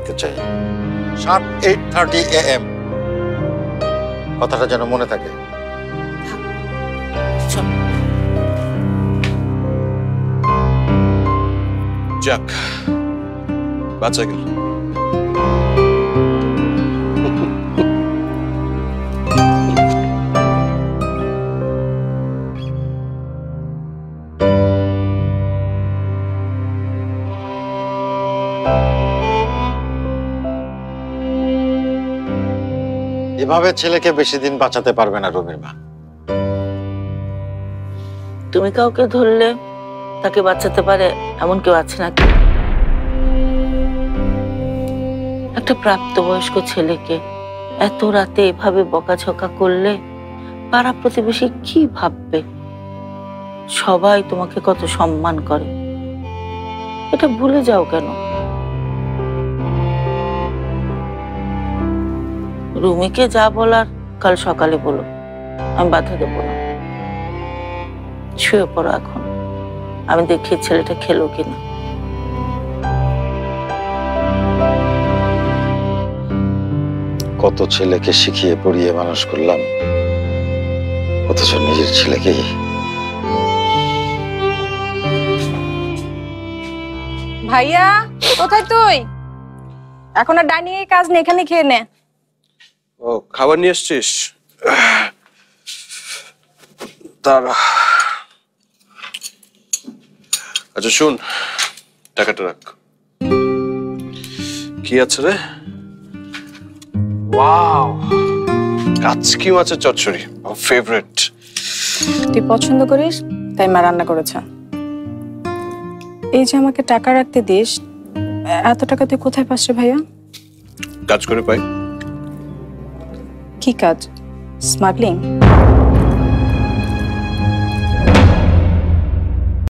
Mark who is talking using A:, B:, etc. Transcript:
A: থাকতে চাই, sharp 8:30 AM। কথাটা যেন মনে থাকে।
B: যাক, বাঁচা গেল।
A: এভাবে ছেলেকে বেশি দিন বাঁচাতে পারবে না রুমির মা।
C: তুমি কাউকে ধরলে তাকে বাঁচাতে পারে এমন কেউ আছে নাকি? একটা প্রাপ্তবয়স্ক ছেলেকে এত রাতে এভাবে বকাঝকা করলে পাড়া প্রতিবেশী কি ভাববে? সবাই তোমাকে কত সম্মান করে, এটা ভুলে যাও কেন? রুমিকে যা বলার কাল সকালে বলো, আমি বাধা দেবো না। শুয়ে পড়ো এখন, আমি দেখি ছেলেটা খেলো কিনা।
A: কত ছেলেকে শিখিয়ে পড়িয়ে মানুষ করলাম, অথচ নিজের ছেলেকেই।
D: ভাইয়া কোথায় তুই? এখন আর ডাইনিং এর কাজ নেই, এখানে খেয়ে নে।
B: ও, খাবার নিয়ে এসছিস? তারা আচ্ছা শুন, টাকাটা রাখ। কি আছে রে? ওয়াও, কাচকি মাছের চচ্চড়ি, আমার ফেভারিট।
D: তুই পছন্দ করিস তাই মা রান্না করেছে। এই যে আমাকে টাকা রাখতে দিস, এত টাকা তুই কোথায় পাস রে ভাইয়া?
B: কাজ করে পাই।
D: কি কাজ? স্মাগলিং?